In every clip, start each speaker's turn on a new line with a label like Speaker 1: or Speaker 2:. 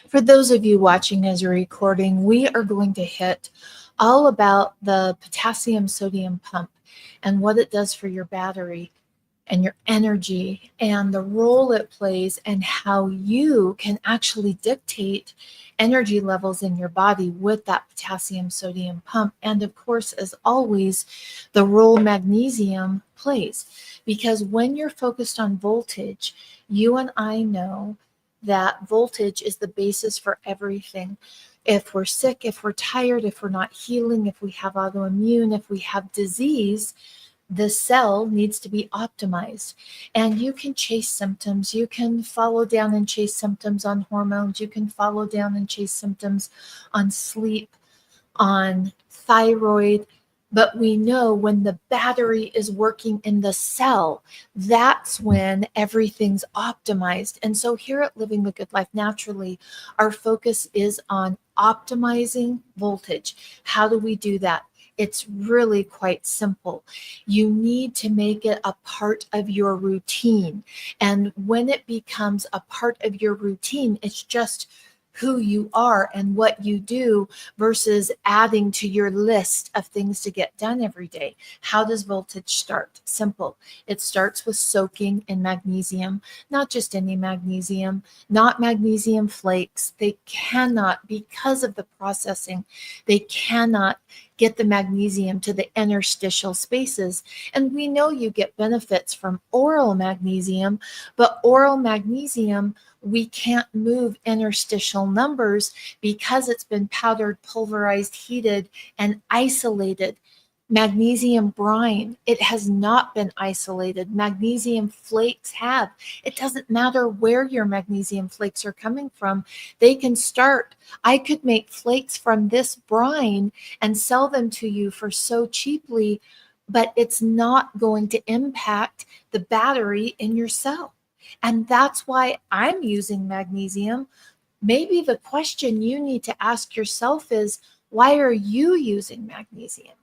Speaker 1: For those of you watching as a recording, we are going to hit all about the potassium sodium pump and what it does for your battery and your energy and the role it plays and how you can actually dictate energy levels in your body with that potassium sodium pump. And of course, as always, the role magnesium plays. Because when you're focused on voltage, you and I know that voltage is the basis for everything. If we're sick, if we're tired, if we're not healing, if we have autoimmune, if we have disease, the cell needs to be optimized. And you can chase symptoms. You can follow down and chase symptoms on hormones. You can follow down and chase symptoms on sleep, on thyroid. But we know when the battery is working in the cell, that's when everything's optimized. And so here at Living the Good Life Naturally, our focus is on optimizing voltage. How do we do that? It's really quite simple. You need to make it a part of your routine. And when it becomes a part of your routine, it's just who you are and what you do versus adding to your list of things to get done every day. How does voltage start? Simple. It starts with soaking in magnesium, not just any magnesium, not magnesium flakes. They cannot, because of the processing, they cannot get the magnesium to the interstitial spaces. And we know you get benefits from oral magnesium, but oral magnesium, we can't move interstitial numbers because it's been powdered, pulverized, heated, and isolated. Magnesium brine, it has not been isolated. Magnesium flakes have. It doesn't matter where your magnesium flakes are coming from. They can start. I could make flakes from this brine and sell them to you for so cheaply, but it's not going to impact the battery in your cell. And that's why I'm using magnesium. Maybe the question you need to ask yourself is, why are you using magnesium?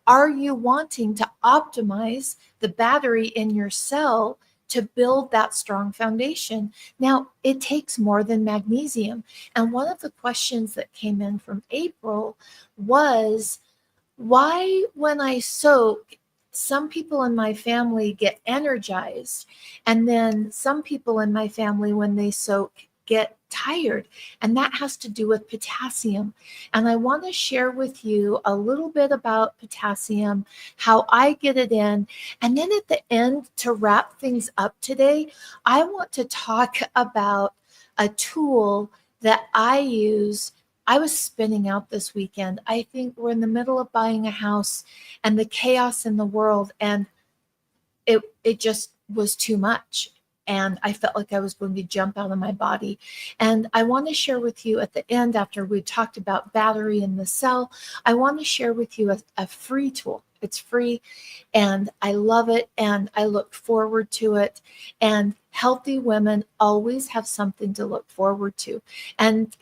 Speaker 1: Are you wanting to optimize the battery in your cell to build that strong foundation? Now, it takes more than magnesium. And one of the questions that came in from April was, why, when I soak, some people in my family get energized, and then some people in my family, when they soak, get tired. And that has to do with potassium. And I want to share with you a little bit about potassium, how I get it in. And then at the end, to wrap things up today, I want to talk about a tool that I use. I was spinning out this weekend. I think we're in the middle of buying a house and the chaos in the world, and it just was too much. And I felt like I was going to jump out of my body. And I want to share with you at the end, after we talked about battery in the cell, I want to share with you a free tool. It's free and I love it and I look forward to it. And healthy women always have something to look forward to. And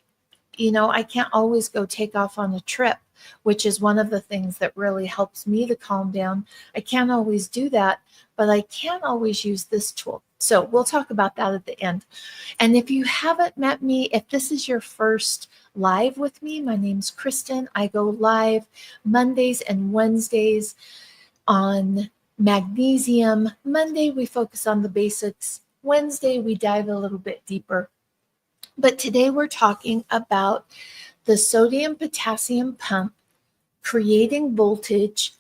Speaker 1: I can't always go take off on a trip, which is one of the things that really helps me to calm down. I can't always do that, but I can always use this tool. So we'll talk about that at the end. And if you haven't met me, if this is your first live with me, my name's Kristen. I go live Mondays and Wednesdays on magnesium. Monday, we focus on the basics. Wednesday, we dive a little bit deeper. But today we're talking about the sodium potassium pump, creating voltage,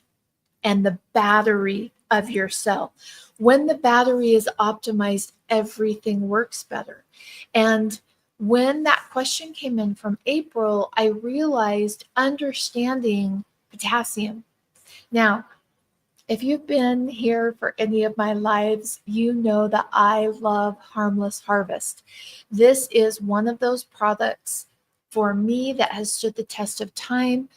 Speaker 1: and the battery of your cell. When the battery is optimized, everything works better. And when that question came in from April, I realized understanding potassium. Now, if you've been here for any of my lives, you know that I love Harmless Harvest. This is one of those products for me that has stood the test of time.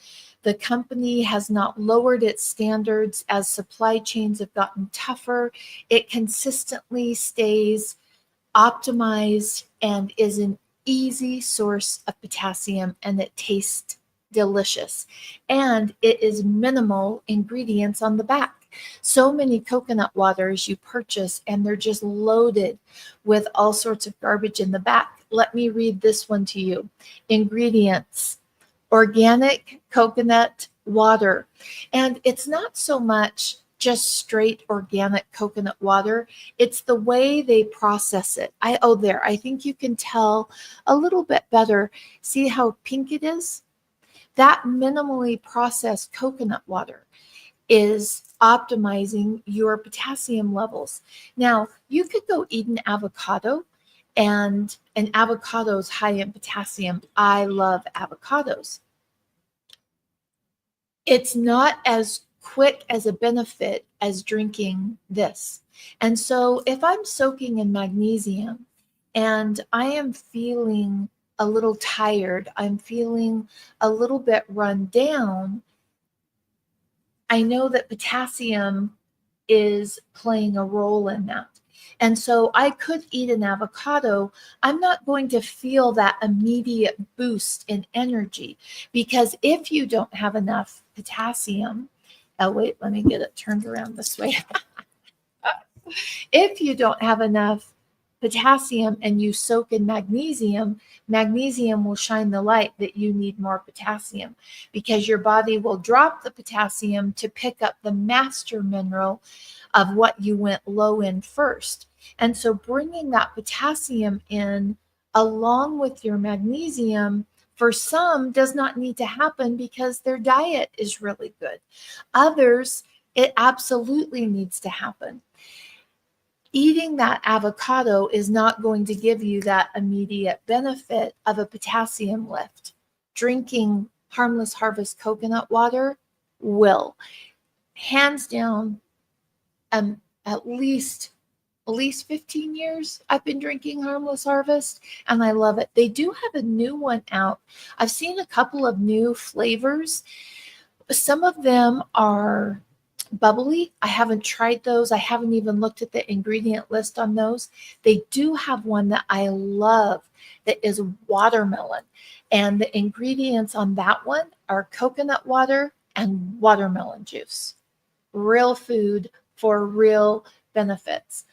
Speaker 1: The company has not lowered its standards as supply chains have gotten tougher. It consistently stays optimized and is an easy source of potassium, and it tastes delicious. And it is minimal ingredients on the back. So many coconut waters you purchase, and they're just loaded with all sorts of garbage in the back. Let me read this one to you. Ingredients: organic coconut water. And it's not so much just straight organic coconut water, it's the way they process it. I think you can tell a little bit better. See how pink it is? That minimally processed coconut water is optimizing your potassium levels. Now, you could go eat an avocado, and an avocado is high in potassium. I love avocados. It's not as quick as a benefit as drinking this. And so if I'm soaking in magnesium and I am feeling a little tired, I'm feeling a little bit run down, I know that potassium is playing a role in that. And so I could eat an avocado. I'm not going to feel that immediate boost in energy, because if you don't have enough potassium, oh, wait, let me get it turned around this way. If you don't have enough potassium and you soak in magnesium, magnesium will shine the light that you need more potassium, because your body will drop the potassium to pick up the master mineral of what you went low in first. And so bringing that potassium in along with your magnesium, for some, does not need to happen because their diet is really good. Others, it absolutely needs to happen. Eating that avocado is not going to give you that immediate benefit of a potassium lift. Drinking Harmless Harvest coconut water will. Hands down, at least 15 years I've been drinking Harmless Harvest, and I love it. They do have a new one out. I've seen a couple of new flavors. Some of them are bubbly. I haven't tried those. I haven't even looked at the ingredient list on those. They do have one that I love that is watermelon. And the ingredients on that one are coconut water and watermelon juice. Real food for real benefits.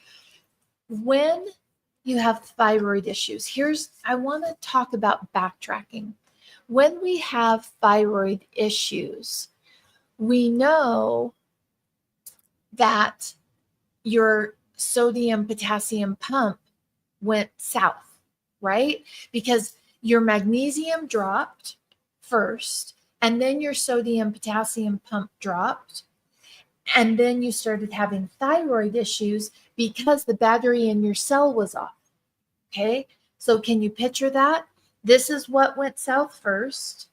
Speaker 1: When you have thyroid issues, I want to talk about backtracking. When we have thyroid issues, we know that your sodium potassium pump went south, right? Because your magnesium dropped first, and then your sodium potassium pump dropped, and then you started having thyroid issues because the battery in your cell was off. Okay, so can you picture that? This is what went south first,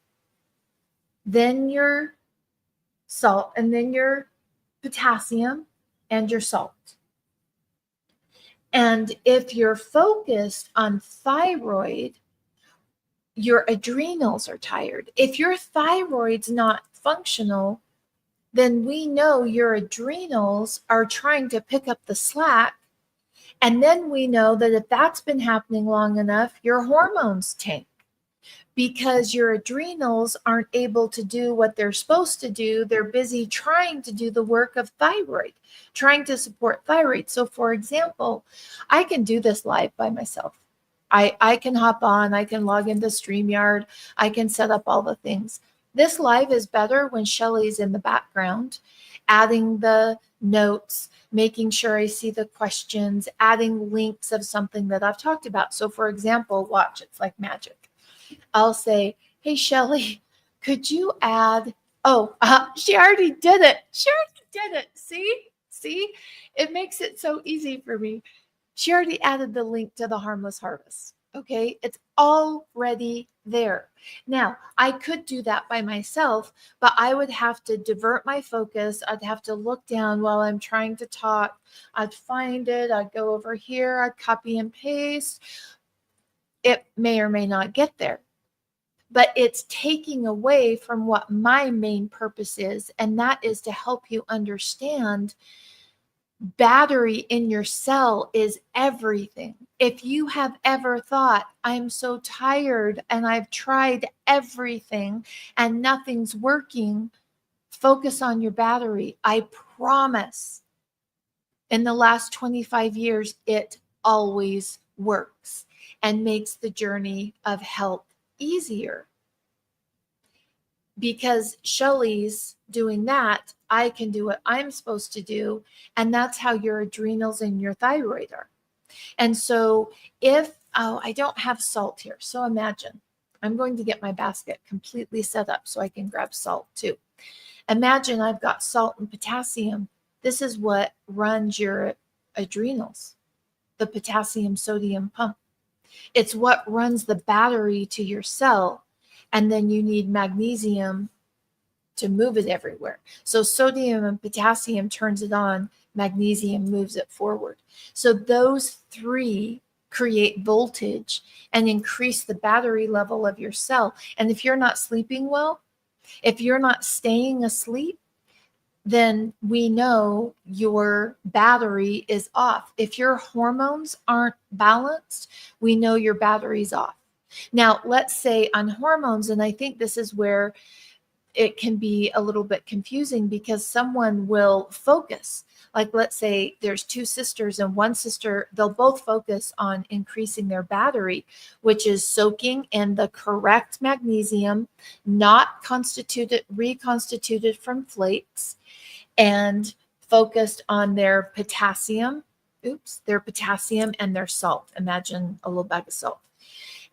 Speaker 1: then your salt, and then your potassium and your salt. And if you're focused on thyroid, your adrenals are tired. If your thyroid's not functional, then we know your adrenals are trying to pick up the slack. And then we know that if that's been happening long enough, your hormones tank, because your adrenals aren't able to do what they're supposed to do. They're busy trying to do the work of thyroid, trying to support thyroid. So for example, I can do this live by myself. I can hop on, I can log into StreamYard, I can set up all the things. This live is better when Shelly's in the background, adding the notes, making sure I see the questions, adding links of something that I've talked about. So for example, watch, it's like magic. I'll say, hey, Shelly, could you add, she already did it. She already did it. See, it makes it so easy for me. She already added the link to the Harmless Harvest. Okay, it's already there. Now, I could do that by myself, but I would have to divert my focus. I'd have to look down while I'm trying to talk. I'd find it. I'd go over here. I'd copy and paste. It may or may not get there, but it's taking away from what my main purpose is, and that is to help you understand battery in your cell is everything. If you have ever thought, I'm so tired and I've tried everything and nothing's working, focus on your battery. I promise. In the last 25 years, it always works and makes the journey of health easier. Because Shelly's doing that, I can do what I'm supposed to do. And that's how your adrenals and your thyroid are. And so I don't have salt here. So imagine, I'm going to get my basket completely set up so I can grab salt too. Imagine I've got salt and potassium. This is what runs your adrenals, the potassium sodium pump. It's what runs the battery to your cell. And then you need magnesium to move it everywhere. So sodium and potassium turns it on, magnesium moves it forward. So those three create voltage and increase the battery level of your cell. And if you're not sleeping well, if you're not staying asleep, then we know your battery is off. If your hormones aren't balanced, we know your battery's off. Now, let's say on hormones, and I think this is where it can be a little bit confusing because someone will focus. Like, let's say there's two sisters and one sister, they'll both focus on increasing their battery, which is soaking in the correct magnesium, not reconstituted from flakes, and focused on their potassium, their potassium and their salt. Imagine a little bag of salt.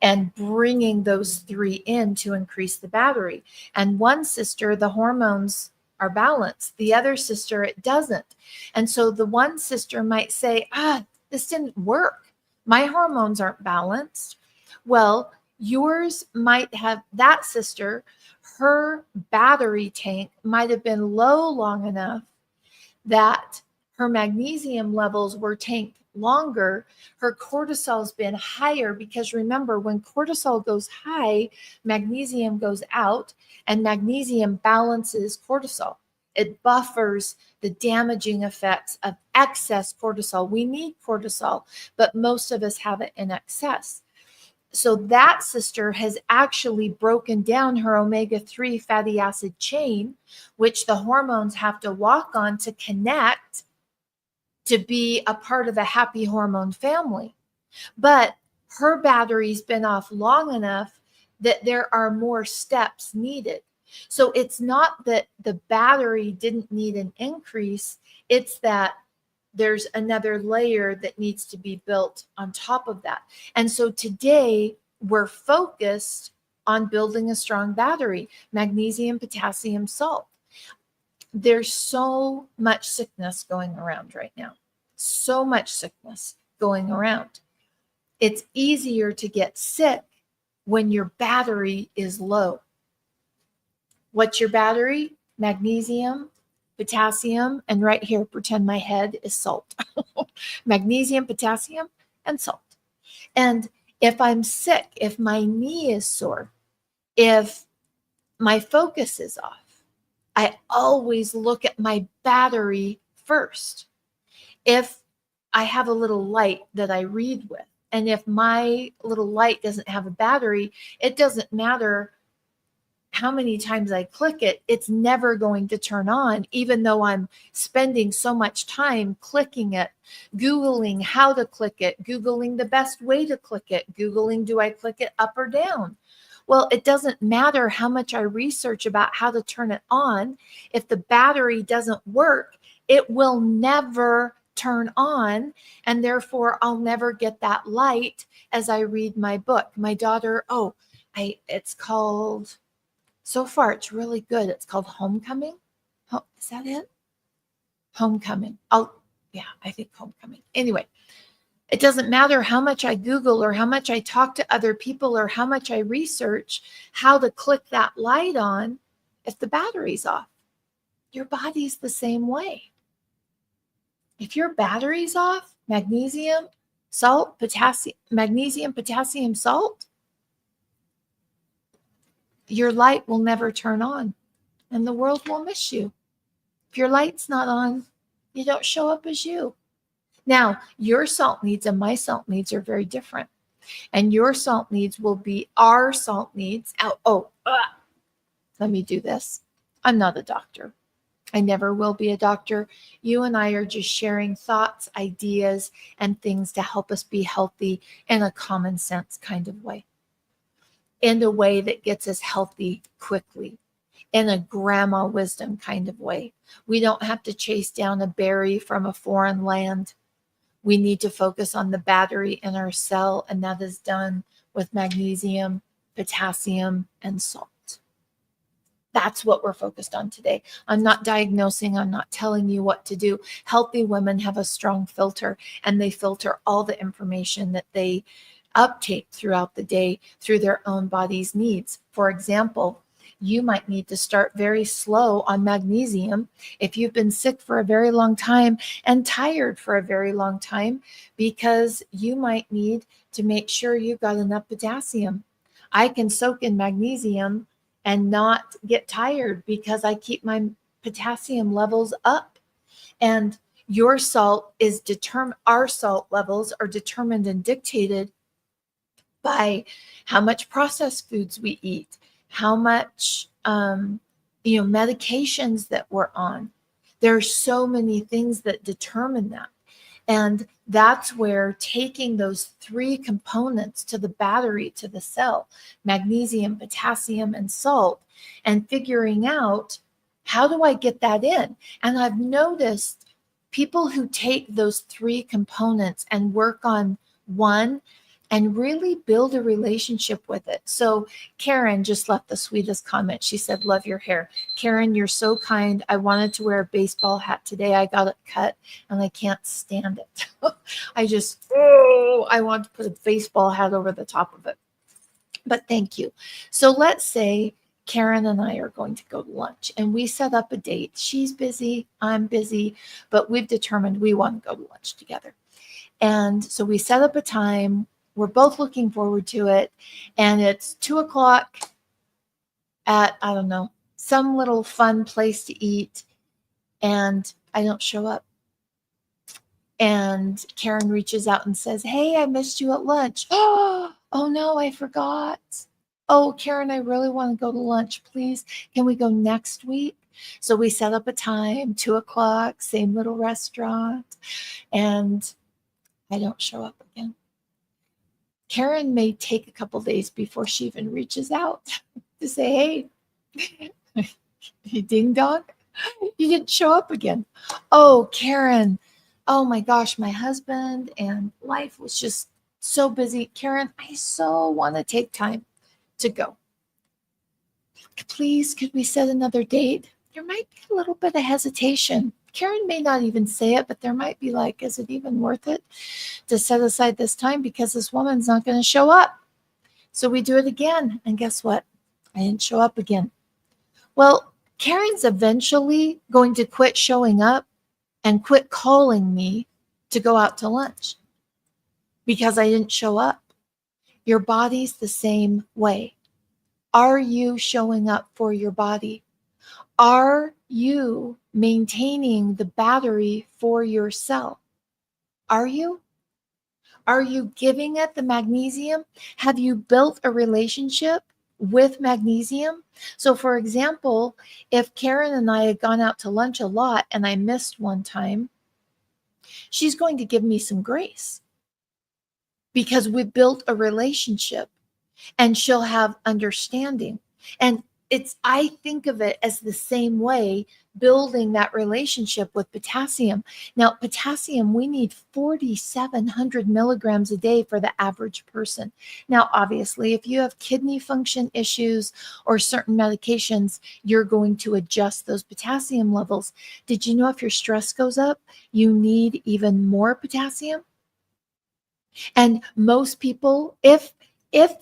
Speaker 1: And bringing those three in to increase the battery. And one sister, the hormones are balanced. The other sister, it doesn't. And so the one sister might say, this didn't work. My hormones aren't balanced. Well, yours might have, that sister, her battery tank might have been low long enough that her magnesium levels were tanked longer. Her cortisol's been higher because remember, when cortisol goes high, magnesium goes out, and magnesium balances cortisol. It buffers the damaging effects of excess cortisol. We need cortisol, but most of us have it in excess. So that sister has actually broken down her omega-3 fatty acid chain, which the hormones have to walk on to connect to be a part of a happy hormone family. But her battery's been off long enough that there are more steps needed. So it's not that the battery didn't need an increase, it's that there's another layer that needs to be built on top of that. And so today we're focused on building a strong battery, magnesium, potassium, salt. There's so much sickness going around right now. So much sickness going around. It's easier to get sick when your battery is low. What's your battery? Magnesium, potassium, and right here, pretend my head is salt. Magnesium, potassium, and salt. And if I'm sick, if my knee is sore, if my focus is off, I always look at my battery first. If I have a little light that I read with, and if my little light doesn't have a battery, it doesn't matter how many times I click it, it's never going to turn on, even though I'm spending so much time clicking it, Googling how to click it, Googling the best way to click it, Googling, do I click it up or down? Well, it doesn't matter how much I research about how to turn it on. If the battery doesn't work, it will never turn on, and therefore I'll never get that light as I read my book. My daughter, it's called, so far it's really good. It's called Homecoming. Oh, is that it? Homecoming. I think Homecoming. Anyway, it doesn't matter how much I Google or how much I talk to other people or how much I research how to click that light on if the battery's off. Your body's the same way. If your battery's off, magnesium, salt, potassium, magnesium, potassium, salt, your light will never turn on and the world will miss you. If your light's not on, you don't show up as you. Now, your salt needs and my salt needs are very different. And your salt needs will be our salt needs. Let me do this. I'm not a doctor. I never will be a doctor. You and I are just sharing thoughts, ideas, and things to help us be healthy in a common sense kind of way, in a way that gets us healthy quickly, in a grandma wisdom kind of way. We don't have to chase down a berry from a foreign land. We need to focus on the battery in our cell, and that is done with magnesium, potassium, and salt. That's what we're focused on today. I'm not diagnosing, I'm not telling you what to do. Healthy women have a strong filter, and they filter all the information that they uptake throughout the day through their own body's needs. For example, you might need to start very slow on magnesium if you've been sick for a very long time and tired for a very long time, because you might need to make sure you've got enough potassium. I can soak in magnesium and not get tired because I keep my potassium levels up. And your salt is determined, our salt levels are determined and dictated by how much processed foods we eat, how much medications that we're on. There are so many things that determine that. And that's where taking those three components to the battery, to the cell, magnesium, potassium, and salt, and figuring out, how do I get that in? And I've noticed people who take those three components and work on one and really build a relationship with it. So Karen just left the sweetest comment. She said, love your hair. Karen, you're so kind. I wanted to wear a baseball hat today. I got it cut and I can't stand it. I want to put a baseball hat over the top of it. But thank you. So let's say Karen and I are going to go to lunch and we set up a date. She's busy, I'm busy, but we've determined we want to go to lunch together. And so we set up a time. We're both looking forward to it. And it's 2:00 at, I don't know, some little fun place to eat. And I don't show up. And Karen reaches out and says, hey, I missed you at lunch. Oh no, I forgot. Oh, Karen, I really want to go to lunch. Please, can we go next week? So we set up a time, 2:00, same little restaurant. And I don't show up again. Karen may take a couple days before she even reaches out to say, hey, ding dong, you didn't show up again. Oh, Karen, oh my gosh, my husband and life was just so busy. Karen, I so want to take time to go. Please, could we set another date? There might be a little bit of hesitation. Karen may not even say it, but there might be like, is it even worth it to set aside this time because this woman's not going to show up? So we do it again. And guess what? I didn't show up again. Well, Karen's eventually going to quit showing up and quit calling me to go out to lunch because I didn't show up. Your body's the same way. Are you showing up for your body? Are you maintaining the battery for your cell? Are you? Are you giving it the magnesium? Have you built a relationship with magnesium? So for example, if Karen and I had gone out to lunch a lot and I missed one time, she's going to give me some grace because we built a relationship, and she'll have understanding. And I think of it as the same way, building that relationship with potassium. Now, potassium, we need 4,700 milligrams a day for the average person. Now, obviously, if you have kidney function issues or certain medications, you're going to adjust those potassium levels. Did you know if your stress goes up, you need even more potassium? And most people, if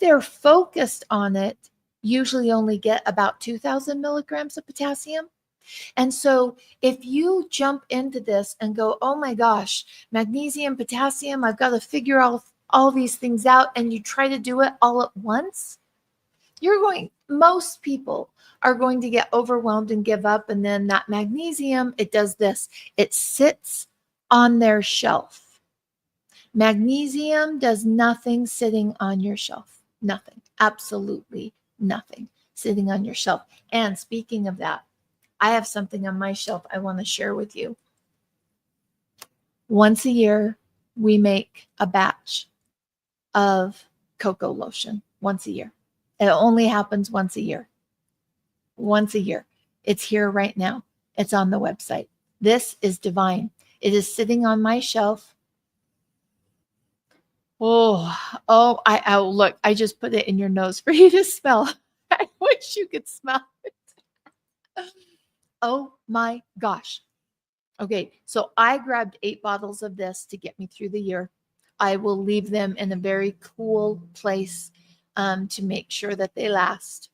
Speaker 1: they're focused on it, usually only get about 2,000 milligrams of potassium. And so if you jump into this and go, oh my gosh, magnesium, potassium, I've got to figure all these things out, and you try to do it all at once, most people are going to get overwhelmed and give up. And then that magnesium, it does this, it sits on their shelf. Magnesium does nothing sitting on your shelf. Nothing. Absolutely nothing sitting on your shelf. And speaking of that, I have something on my shelf I want to share with you. Once a year, we make a batch of cocoa lotion once a year. It only happens once a year. Once a year. It's here right now. It's on the website. This is divine. It is sitting on my shelf. Oh, look, I just put it in your nose for you to smell. I wish you could smell it. Oh my gosh. Okay, so I grabbed 8 bottles of this to get me through the year. I will leave them in a very cool place to make sure that they last.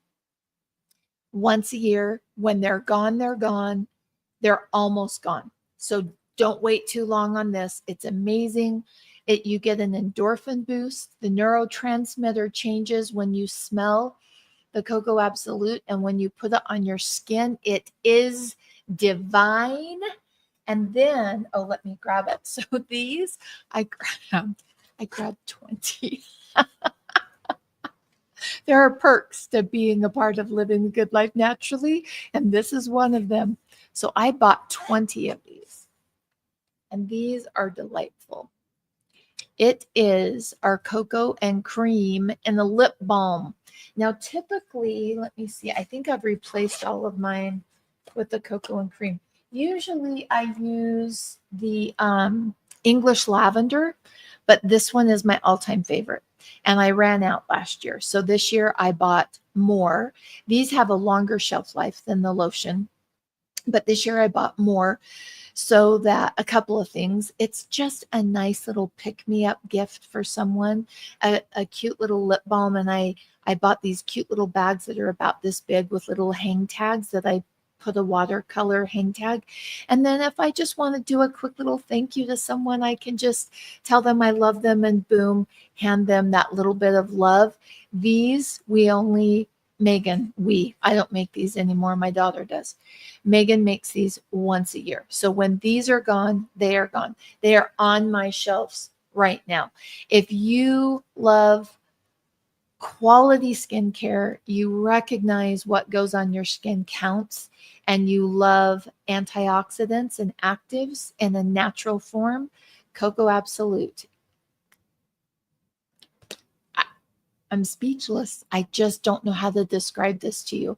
Speaker 1: Once a year, when they're gone, they're gone. They're almost gone. So don't wait too long on this. It's amazing. You get an endorphin boost. The neurotransmitter changes when you smell the Cocoa Absolute, and when you put it on your skin, it is divine. And then, oh, let me grab it. So these, I grabbed 20. There are perks to being a part of living a good life naturally, and this is one of them. So I bought 20 of these, and these are delightful. It is our cocoa and cream and a lip balm. Now, typically, let me see, I think I've replaced all of mine with the cocoa and cream. Usually I use the English lavender, but this one is my all-time favorite. And I ran out last year. So this year I bought more. These have a longer shelf life than the lotion, but this year I bought more. So that a couple of things, it's just a nice little pick-me-up gift for someone, a cute little lip balm. And I bought these cute little bags that are about this big with little hang tags that I put a watercolor hang tag. And then if I just want to do a quick little thank you to someone, I can just tell them I love them and boom, hand them that little bit of love. These I don't make these anymore. My daughter does. Megan makes these once a year. So when these are gone, they are gone. They are on my shelves right now. If you love quality skincare, you recognize what goes on your skin counts, and you love antioxidants and actives in a natural form, Cocoa Absolute. I'm speechless. I just don't know how to describe this to you.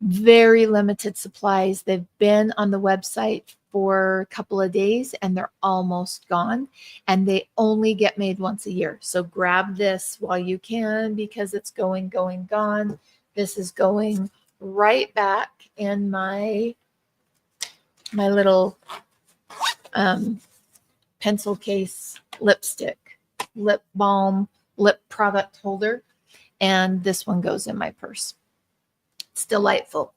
Speaker 1: Very limited supplies. They've been on the website for a couple of days and they're almost gone, and they only get made once a year. So grab this while you can because it's going, gone. This is going right back in my little pencil case lipstick, lip balm, lip product holder. And this one goes in my purse. It's delightful.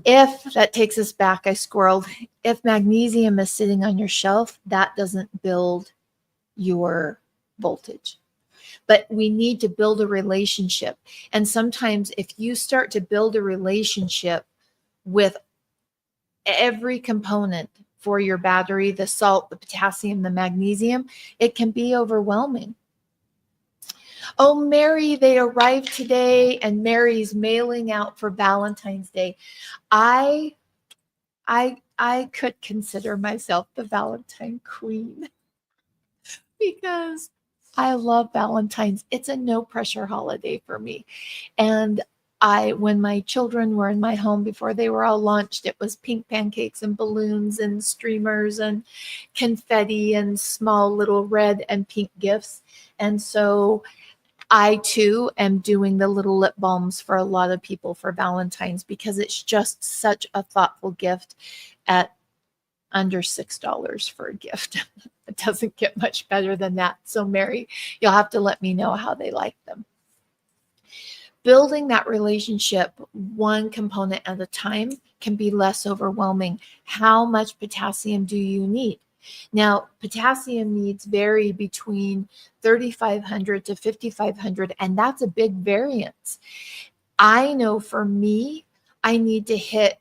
Speaker 1: If that takes us back, I squirreled. If magnesium is sitting on your shelf, that doesn't build your voltage. But we need to build a relationship. And sometimes if you start to build a relationship with every component for your battery, the salt, the potassium, the magnesium, it can be overwhelming. Oh, Mary, they arrived today, and Mary's mailing out for Valentine's Day. I could consider myself the Valentine queen because I love Valentine's. It's a no pressure holiday for me. And when my children were in my home before they were all launched, it was pink pancakes and balloons and streamers and confetti and small little red and pink gifts. And so I too am doing the little lip balms for a lot of people for Valentine's because it's just such a thoughtful gift at under $6 for a gift. It doesn't get much better than that. So Mary, you'll have to let me know how they like them. Building that relationship one component at a time can be less overwhelming. How much potassium do you need? Now, potassium needs vary between 3,500 to 5,500, and that's a big variance. I know for me, I need to hit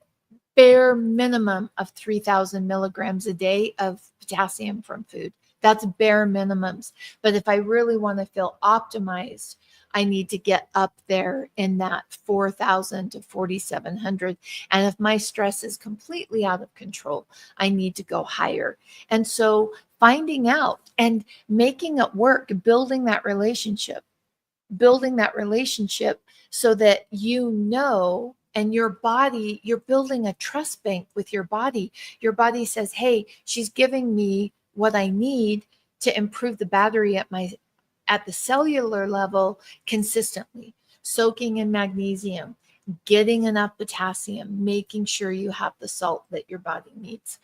Speaker 1: bare minimum of 3,000 milligrams a day of potassium from food. That's bare minimums. But if I really want to feel optimized, I need to get up there in that 4,000 to 4,700. And if my stress is completely out of control, I need to go higher. And so finding out and making it work, building that relationship so that you know, and your body, you're building a trust bank with your body. Your body says, hey, she's giving me what I need to improve the battery at the cellular level consistently, soaking in magnesium, getting enough potassium, making sure you have the salt that your body needs.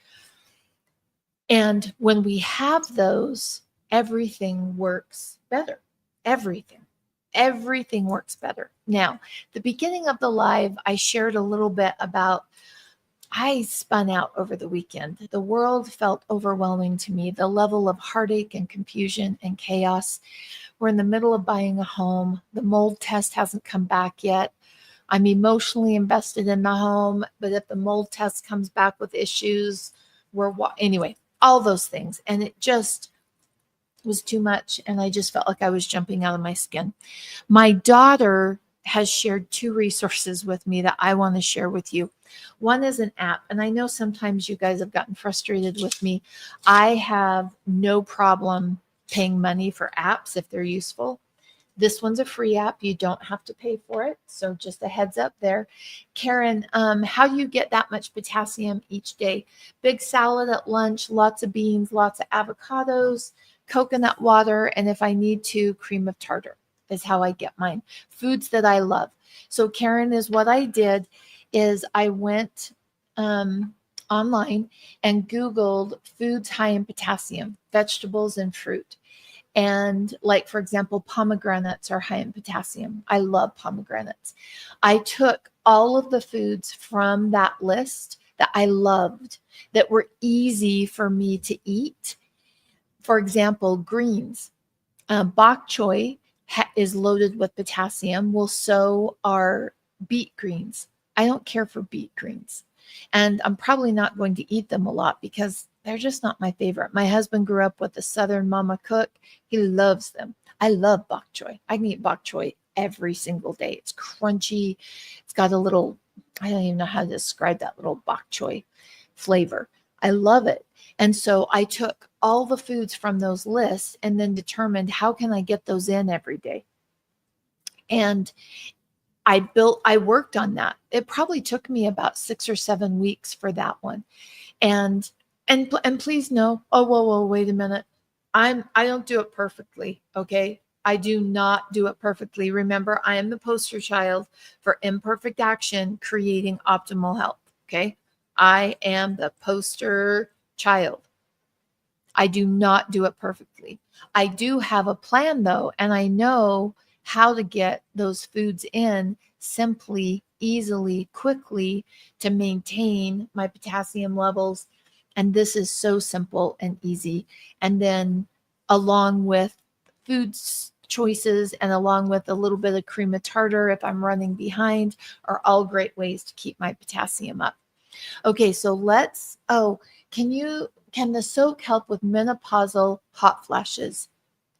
Speaker 1: And when we have those, everything works better. Everything works better. Now, the beginning of the live, I shared a little bit about I spun out over the weekend. The world felt overwhelming to me. The level of heartache and confusion and chaos. We're in the middle of buying a home. The mold test hasn't come back yet. I'm emotionally invested in the home, but if the mold test comes back with issues, anyway, all those things. And it just was too much. And I just felt like I was jumping out of my skin. My daughter has shared 2 resources with me that I want to share with you. One is an app, and I know sometimes you guys have gotten frustrated with me. I have no problem paying money for apps if they're useful. This one's a free app. You don't have to pay for it. So just a heads up there. Karen, how do you get that much potassium each day? Big salad at lunch, lots of beans, lots of avocados, coconut water, and if I need to, cream of tartar is how I get mine. Foods that I love. So Karen, is what I did is I went online and Googled foods high in potassium, vegetables and fruit. And like, for example, pomegranates are high in potassium. I love pomegranates. I took all of the foods from that list that I loved, that were easy for me to eat. For example, greens. Bok choy is loaded with potassium. Well, so are beet greens. I don't care for beet greens. And I'm probably not going to eat them a lot because they're just not my favorite. My husband grew up with a Southern mama cook. He loves them. I love bok choy. I can eat bok choy every single day. It's crunchy. It's got a little, I don't even know how to describe that little bok choy flavor. I love it. And so I took all the foods from those lists and then determined how can I get those in every day. And I worked on that. It probably took me about 6 or 7 weeks for that one. And please know, oh, whoa, wait a minute. I don't do it perfectly. Okay. I do not do it perfectly. Remember, I am the poster child for imperfect action, creating optimal health. Okay. I am the poster child. I do not do it perfectly. I do have a plan though, and I know how to get those foods in simply, easily, quickly to maintain my potassium levels. And this is so simple and easy. And then along with food choices and along with a little bit of cream of tartar if I'm running behind are all great ways to keep my potassium up. Okay, so can the soak help with menopausal hot flashes?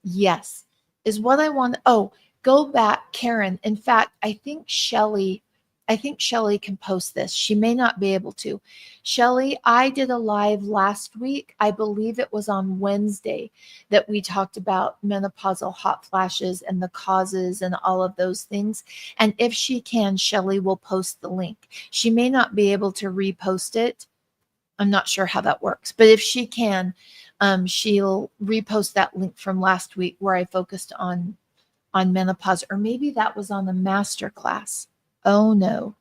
Speaker 1: Yes, is what I want. Oh, go back, Karen. In fact, I think Shelly can post this. She may not be able to. Shelly, I did a live last week. I believe it was on Wednesday that we talked about menopausal hot flashes and the causes and all of those things. And if she can, Shelly will post the link. She may not be able to repost it. I'm not sure how that works, but if she can, she'll repost that link from last week where I focused on menopause, or maybe that was on the master class. Oh no,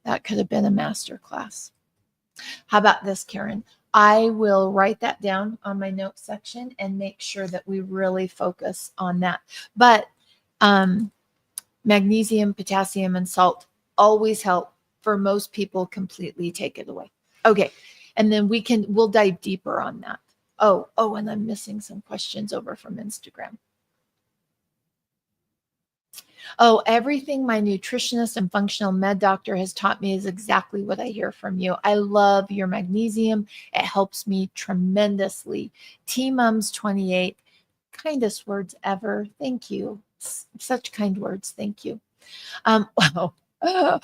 Speaker 1: that could have been a master class. How about this, Karen? I will write that down on my notes section and make sure that we really focus on that. But magnesium, potassium, and salt always help. For most people, completely take it away. Okay, and then we'll dive deeper on that. Oh, and I'm missing some questions over from Instagram. Oh, everything my nutritionist and functional med doctor has taught me is exactly what I hear from you. I love your magnesium. It helps me tremendously. T Mums 28, kindest words ever. Thank you. Such kind words. Thank you. Wow.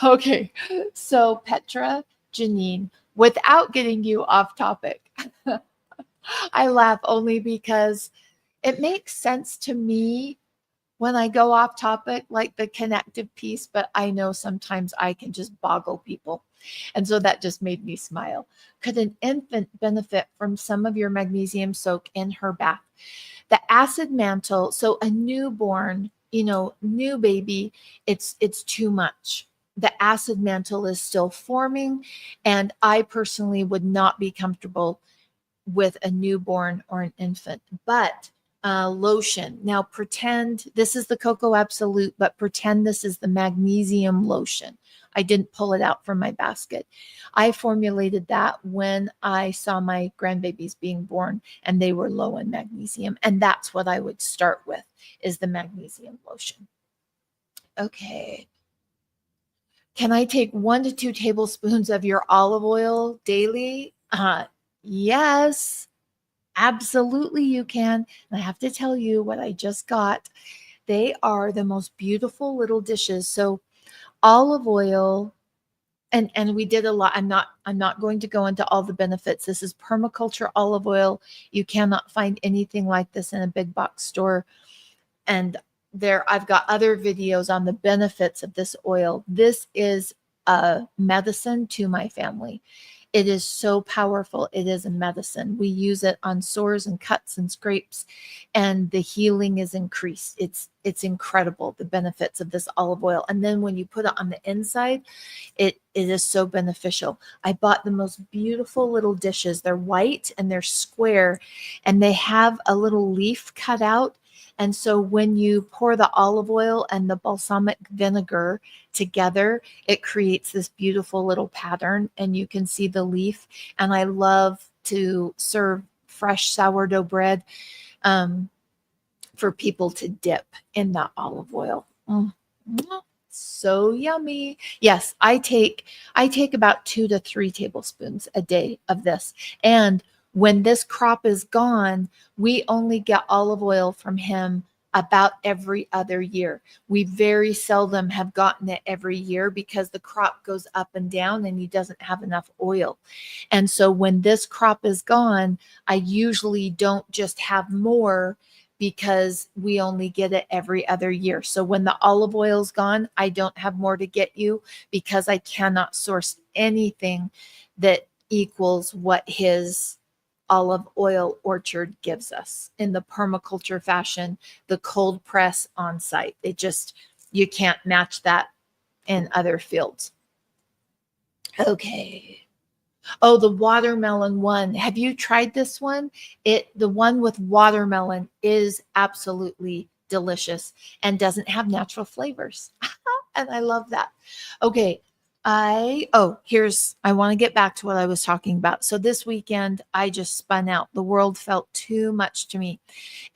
Speaker 1: Okay. So Petra, Janine, without getting you off topic, I laugh only because it makes sense to me when I go off topic, like the connective piece, but I know sometimes I can just boggle people. And so that just made me smile. Could an infant benefit from some of your magnesium soak in her bath? The acid mantle, so a newborn, new baby, it's too much. The acid mantle is still forming, and I personally would not be comfortable with a newborn or an infant. But lotion. Now pretend this is the Cocoa Absolute, but pretend this is the magnesium lotion. I didn't pull it out from my basket. I formulated that when I saw my grandbabies being born and they were low in magnesium. And that's what I would start with, is the magnesium lotion. Okay. Can I take 1 to 2 tablespoons of your olive oil daily? Yes. Absolutely, you can. And I have to tell you what I just got. They are the most beautiful little dishes. So olive oil, and we did a lot. I'm not going to go into all the benefits. This is permaculture olive oil. You cannot find anything like this in a big box store. And there, I've got other videos on the benefits of this oil. This is a medicine to my family. It is so powerful. It is a medicine. We use it on sores and cuts and scrapes, and the healing is increased. It's incredible, the benefits of this olive oil. And then when you put it on the inside, it is so beneficial. I bought the most beautiful little dishes. They're white and they're square, and they have a little leaf cut out. And so when you pour the olive oil and the balsamic vinegar together, it creates this beautiful little pattern, and you can see the leaf. And I love to serve fresh sourdough bread for people to dip in that olive oil. So yummy. Yes, I take about 2 to 3 tablespoons a day of this. And when this crop is gone, we only get olive oil from him about every other year. We very seldom have gotten it every year because the crop goes up and down and he doesn't have enough oil. And so when this crop is gone, I usually don't just have more, because we only get it every other year. So when the olive oil's gone, I don't have more to get you, because I cannot source anything that equals what his olive oil orchard gives us in the permaculture fashion, the cold press on site. You can't match that in other fields. Okay. Oh, the watermelon one. Have you tried this one? The one with watermelon is absolutely delicious and doesn't have natural flavors. And I love that. Okay. I want to get back to what I was talking about. So this weekend I just spun out. The world felt too much to me.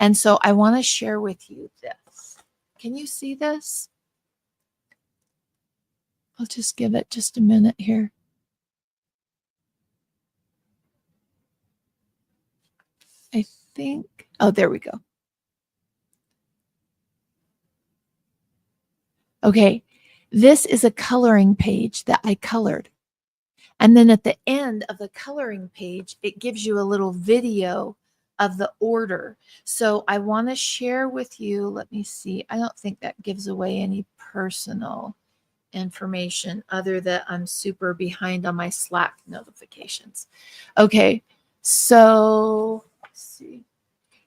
Speaker 1: And so I want to share with you this. Can you see this? I'll just give it just a minute here. I think, oh, there we go. Okay, this is a coloring page that I colored. And then at the end of the coloring page, it gives you a little video of the order. So I want to share with you, let me see. I don't think that gives away any personal information other than I'm super behind on my Slack notifications. Okay, so let's see.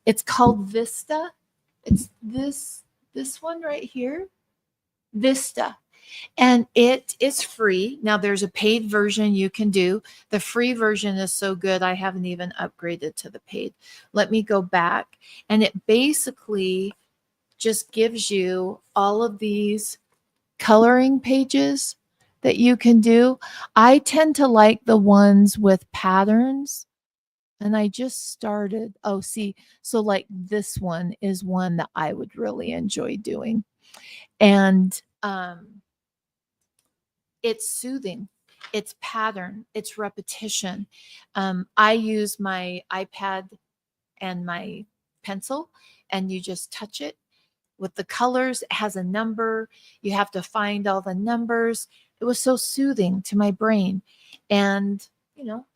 Speaker 1: It's called Vista. It's this one right here, Vista. And it is free. Now there's a paid version you can do. The free version is so good, I haven't even upgraded to the paid. Let me go back. And it basically just gives you all of these coloring pages that you can do. I tend to like the ones with patterns. And I just started. Oh, see, so like this one is one that I would really enjoy doing. And it's soothing, it's pattern, it's repetition. I use my iPad and my pencil, and you just touch it with the colors. It has a number. You have to find all the numbers. It was so soothing to my brain. And,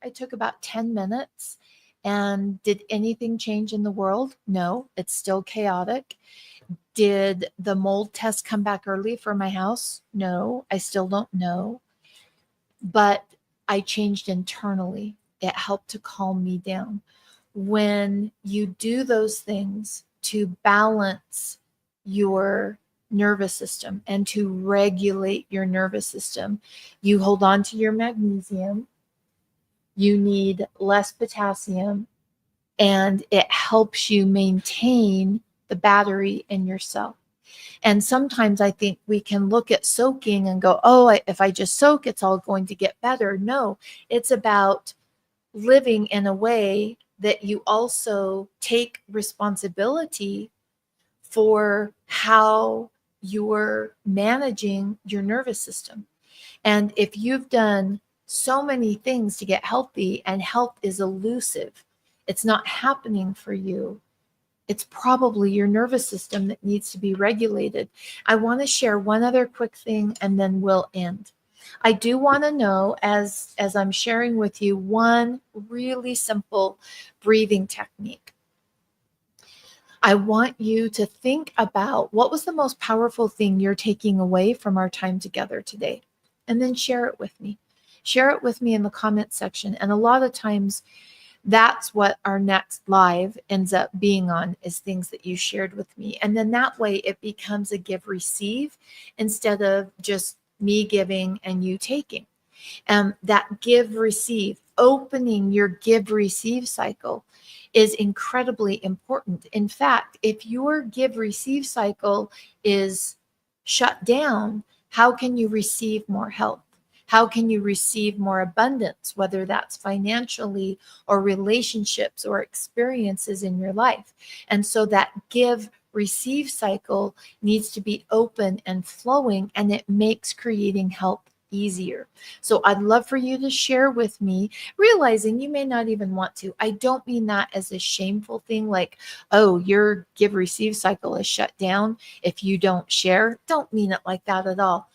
Speaker 1: I took about 10 minutes. And did anything change in the world? No, it's still chaotic. Did the mold test come back early for my house? No, I still don't know. But I changed internally. It helped to calm me down. When you do those things to balance your nervous system and to regulate your nervous system, you hold on to your magnesium, you need less potassium, and it helps you maintain the battery in your cell. And sometimes I think we can look at soaking and go, oh, if I just soak, it's all going to get better. No, it's about living in a way that you also take responsibility for how you're managing your nervous system. And if you've done so many things to get healthy and health is elusive, it's not happening for you, it's probably your nervous system that needs to be regulated. I want to share one other quick thing and then we'll end. I do want to know, as I'm sharing with you, one really simple breathing technique. I want you to think about what was the most powerful thing you're taking away from our time together today, and then share it with me. Share it with me in the comment section. And a lot of times, that's what our next live ends up being on, is things that you shared with me. And then that way it becomes a give receive instead of just me giving and you taking. That give receive, opening your give receive cycle is incredibly important. In fact, if your give receive cycle is shut down, how can you receive more health? How can you receive more abundance, whether that's financially or relationships or experiences in your life? And so that give receive cycle needs to be open and flowing, and it makes creating health easier. So I'd love for you to share with me, realizing you may not even want to. I don't mean that as a shameful thing, like, oh, your give receive cycle is shut down if you don't share. Don't mean it like that at all.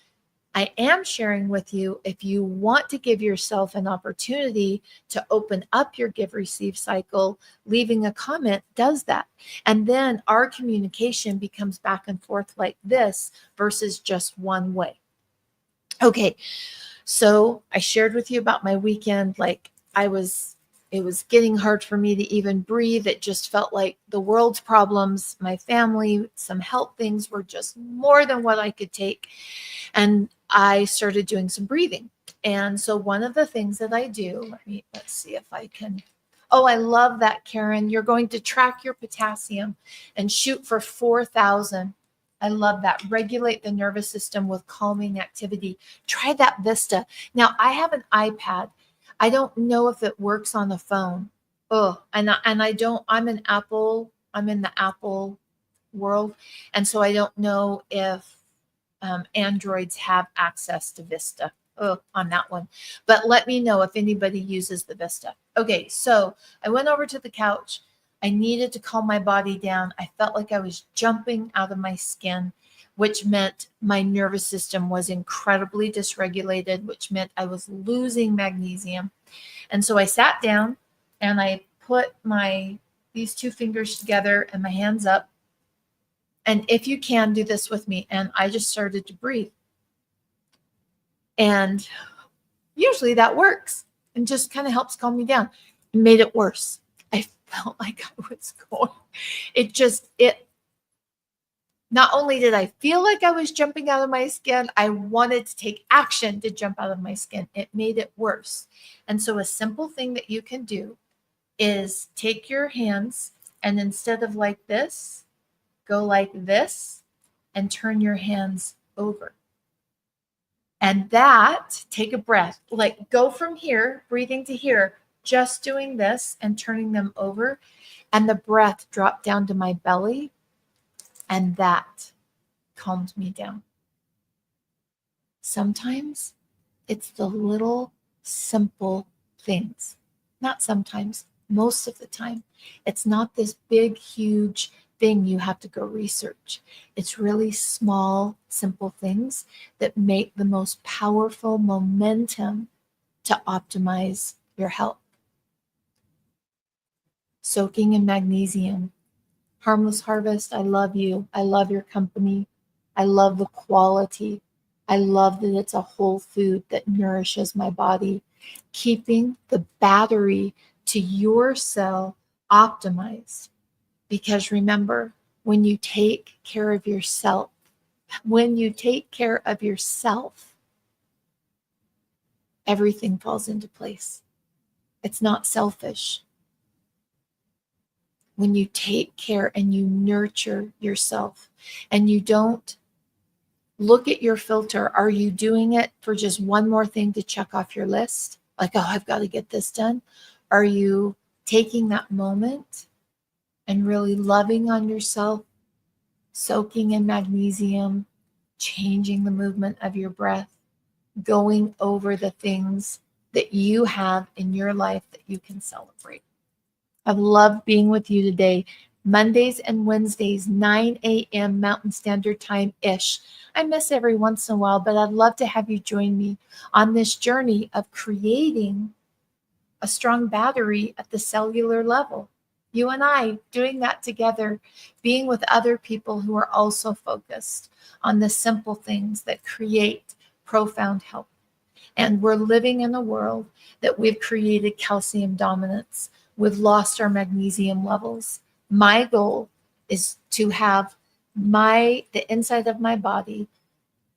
Speaker 1: I am sharing with you, if you want to give yourself an opportunity to open up your give receive cycle, leaving a comment does that. And then our communication becomes back and forth like this versus just one way. Okay, so I shared with you about my weekend. Like it was getting hard for me to even breathe. It just felt like the world's problems, my family, some health things were just more than what I could take. And I started doing some breathing. And so one of the things that I do, let's see if I can. Oh, I love that, Karen. You're going to track your potassium and shoot for 4,000. I love that. Regulate the nervous system with calming activity. Try that Vista. Now, I have an iPad. I don't know if it works on the phone. Oh, and I don't, I'm in the Apple world. And so I don't know if Androids have access to Vista on that one. But let me know if anybody uses the Vista. Okay, so I went over to the couch. I needed to calm my body down. I felt like I was jumping out of my skin, which meant my nervous system was incredibly dysregulated, which meant I was losing magnesium. And so I sat down and I put these two fingers together and my hands up. And if you can, do this with me. And I just started to breathe. And usually that works and just kind of helps calm me down. It made it worse. I felt like I was going, not only did I feel like I was jumping out of my skin, I wanted to take action to jump out of my skin. It made it worse. And so a simple thing that you can do is take your hands and instead of like this, go like this and turn your hands over. And that, take a breath, like go from here, breathing to here, just doing this and turning them over. And the breath dropped down to my belly. And that calmed me down. Sometimes it's the little simple things. Not sometimes, most of the time. It's not this big, huge thing you have to go research. It's really small, simple things that make the most powerful momentum to optimize your health. Soaking in magnesium. Harmless Harvest, I love you. I love your company. I love the quality. I love that it's a whole food that nourishes my body, keeping the battery to your cell optimized. Because remember, when you take care of yourself, everything falls into place. It's not selfish. When you take care and you nurture yourself and you don't look at your filter, are you doing it for just one more thing to check off your list? Like, oh, I've got to get this done. Are you taking that moment and really loving on yourself, soaking in magnesium, changing the movement of your breath, going over the things that you have in your life that you can celebrate? I've loved being with you today. Mondays and Wednesdays, 9 a.m. Mountain Standard Time-ish. I miss every once in a while, but I'd love to have you join me on this journey of creating a strong battery at the cellular level. You and I doing that together, being with other people who are also focused on the simple things that create profound health. And we're living in a world that we've created calcium dominance. We've lost our magnesium levels. My goal is to have the inside of my body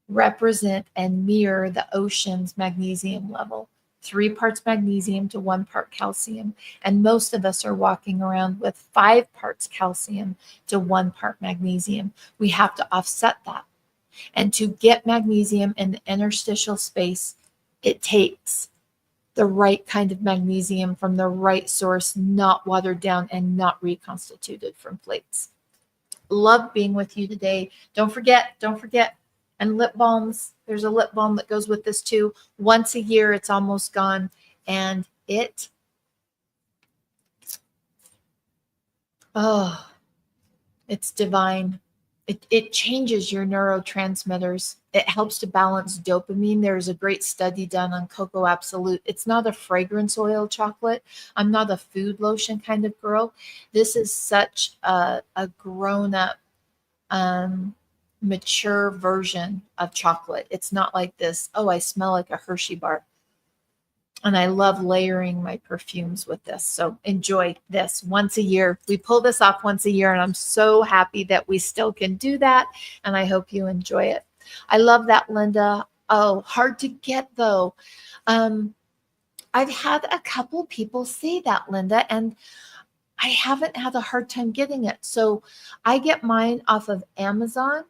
Speaker 1: represent and mirror the ocean's magnesium level. 3 parts magnesium to 1 part calcium. And most of us are walking around with 5 parts calcium to 1 part magnesium. We have to offset that. And to get magnesium in the interstitial space, it takes the right kind of magnesium from the right source, not watered down and not reconstituted from plates. Love being with you today. Don't forget. And lip balms, there's a lip balm that goes with this too. Once a year, it's almost gone. And it's divine. It changes your neurotransmitters. It helps to balance dopamine. There's a great study done on Cocoa Absolute. It's not a fragrance oil chocolate. I'm not a food lotion kind of girl. This is such a grown-up, mature version of chocolate. It's not like this, oh, I smell like a Hershey bar. And I love layering my perfumes with this. So enjoy this once a year. We pull this off once a year, and I'm so happy that we still can do that. And I hope you enjoy it. I love that, Linda. Oh, hard to get though. I've had a couple people say that, Linda, and I haven't had a hard time getting it. So I get mine off of Amazon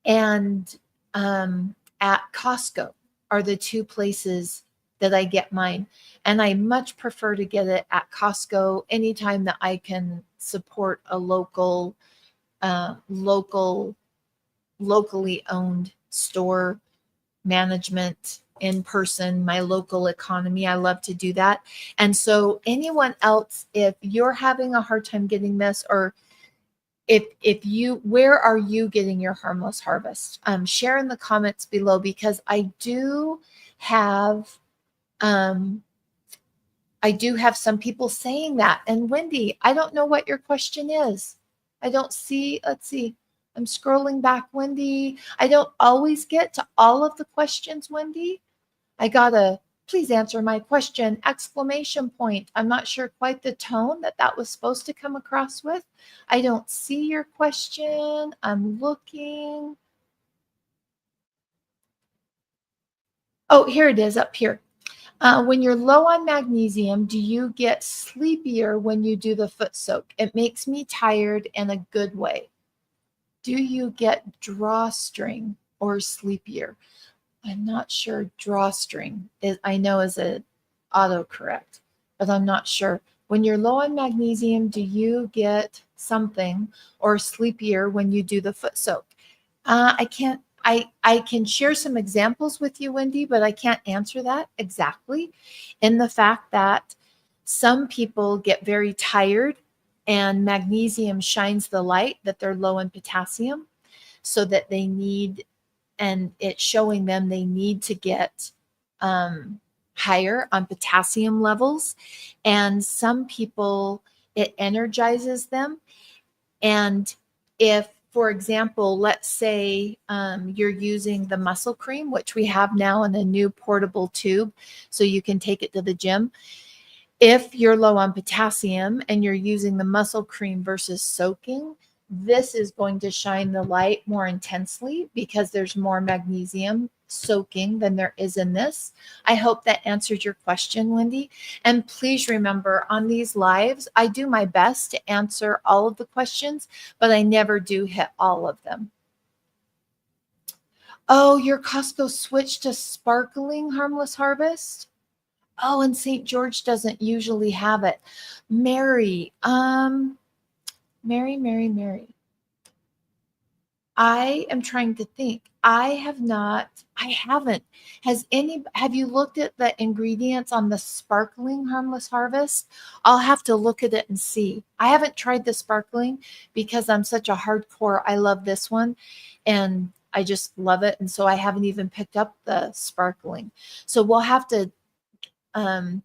Speaker 1: and at Costco are the 2 places that I get mine. And I much prefer to get it at Costco anytime that I can support a locally owned store management in person, my local economy. I love to do that. And so anyone else, if you're having a hard time getting this, or where are you getting your Harmless Harvest? Share in the comments below, because I do have some people saying that. And Wendy, I don't know what your question is. I don't see, let's see. I'm scrolling back, Wendy. I don't always get to all of the questions, Wendy. I gotta, please answer my question, exclamation point. I'm not sure quite the tone that was supposed to come across with. I don't see your question. I'm looking. Oh, here it is up here. When you're low on magnesium, do you get sleepier when you do the foot soak? It makes me tired in a good way. Do you get drawstring or sleepier? I'm not sure. Drawstring I know is a autocorrect, but I'm not sure. When you're low on magnesium, do you get something or sleepier when you do the foot soak? I can share some examples with you, Wendy, but I can't answer that exactly, in the fact that some people get very tired And magnesium shines the light that they're low in potassium, so that they need, and it's showing them they need to get higher on potassium levels. And some people, it energizes them. And if, for example, let's say you're using the muscle cream, which we have now in a new portable tube, so you can take it to the gym. If you're low on potassium and you're using the muscle cream versus soaking, this is going to shine the light more intensely because there's more magnesium soaking than there is in this. I hope that answered your question, Wendy. And please remember, on these lives, I do my best to answer all of the questions, but I never do hit all of them. Oh, your Costco switched to sparkling harmless harvest? Oh, and St. George doesn't usually have it. Mary, Mary. I am trying to think. I haven't. Have you looked at the ingredients on the sparkling harmless harvest? I'll have to look at it and see. I haven't tried the sparkling because I'm such a hardcore. I love this one and I just love it. And so I haven't even picked up the sparkling. So um,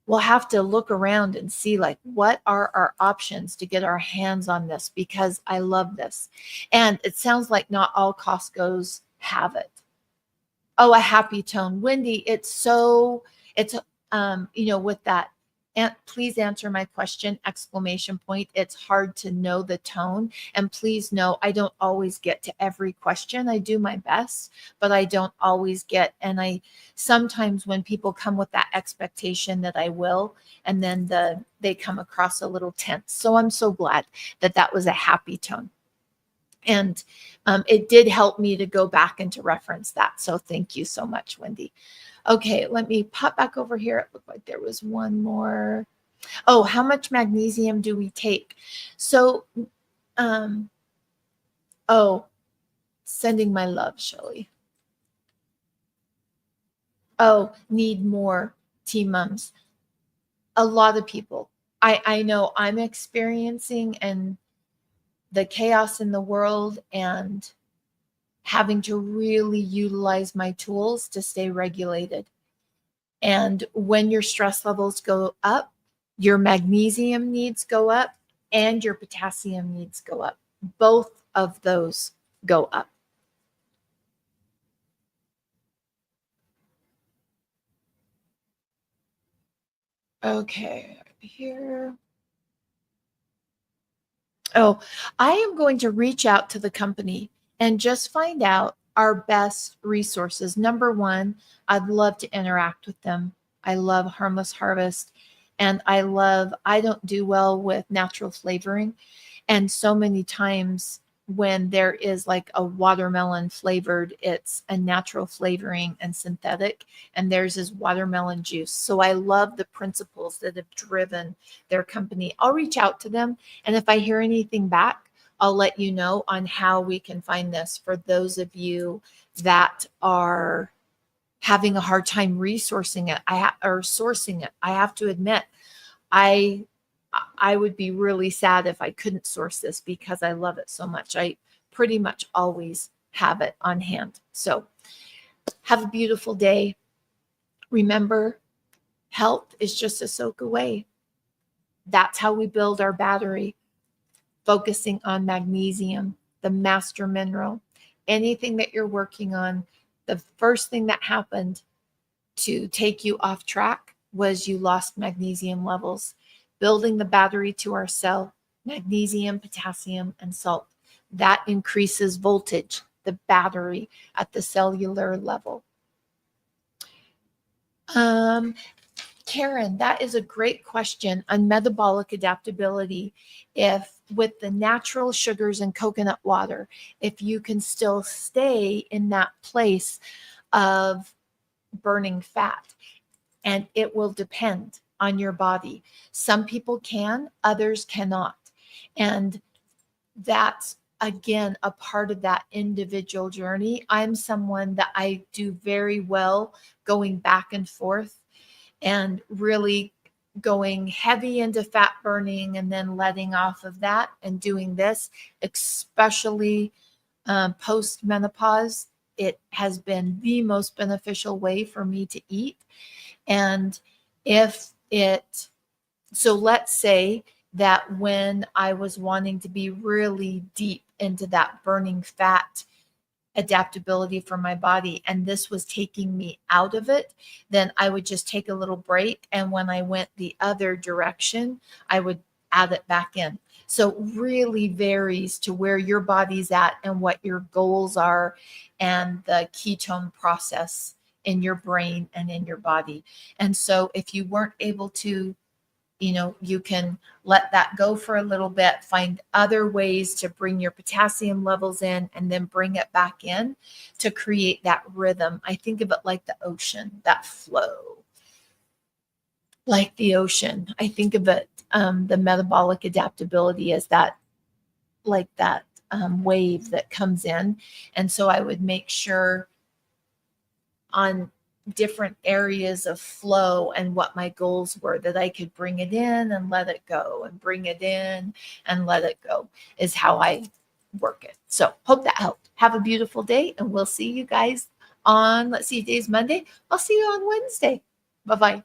Speaker 1: we'll have to look around and see like what are our options to get our hands on this, because I love this. And it sounds like not all Costco's have it. Oh, a happy tone. Wendy, with that, and please answer my question, exclamation point. It's hard to know the tone. And please know, I don't always get to every question. I do my best, but I don't always get. And I sometimes when people come with that expectation that I will, and then they come across a little tense. So I'm so glad that was a happy tone. And it did help me to go back and to reference that. So thank you so much, Wendy. Okay, let me pop back over here. It looked like there was one more. Oh, how much magnesium do we take? So, sending my love, Shelly. Oh, need more tea mums. A lot of people. I know I'm experiencing and the chaos in the world and having to really utilize my tools to stay regulated. And when your stress levels go up, your magnesium needs go up and your potassium needs go up. Both of those go up. Okay, here. Oh, I am going to reach out to the company and just find out our best resources. Number one, I'd love to interact with them. I love Harmless Harvest, and I don't do well with natural flavoring. And so many times when there is like a watermelon flavored, it's a natural flavoring and synthetic, and theirs is watermelon juice. So I love the principles that have driven their company. I'll reach out to them, and if I hear anything back, I'll let you know on how we can find this for those of you that are having a hard time resourcing it or sourcing it. I have to admit, I would be really sad if I couldn't source this because I love it so much. I pretty much always have it on hand. So have a beautiful day. Remember, health is just a soak away. That's how we build our battery, focusing on magnesium, the master mineral. Anything that you're working on, the first thing that happened to take you off track was you lost magnesium levels. Building the battery to our cell, magnesium, potassium, and salt. That increases voltage, the battery at the cellular level. Karen, that is a great question on metabolic adaptability. If with the natural sugars and coconut water, if you can still stay in that place of burning fat, and it will depend on your body. Some people can, others cannot. And that's, again, a part of that individual journey. I'm someone that I do very well going back and forth and really going heavy into fat burning and then letting off of that and doing this, especially post menopause, it has been the most beneficial way for me to eat. And if it, so let's say that when I was wanting to be really deep into that burning fat adaptability for my body and this was taking me out of it, then I would just take a little break. And when I went the other direction, I would add it back in. So it really varies to where your body's at and what your goals are and the ketone process in your brain and in your body. And so if you weren't able to, you can let that go for a little bit, find other ways to bring your potassium levels in and then bring it back in to create that rhythm. I think of it like the ocean, that flow, like the ocean. I think of it, the metabolic adaptability as that, like that wave that comes in. And so I would make sure on different areas of flow and what my goals were that I could bring it in and let it go and bring it in and let it go is how I work it. So hope that helped. Have a beautiful day and we'll see you guys on, let's see, today's Monday. I'll see you on Wednesday. Bye-bye.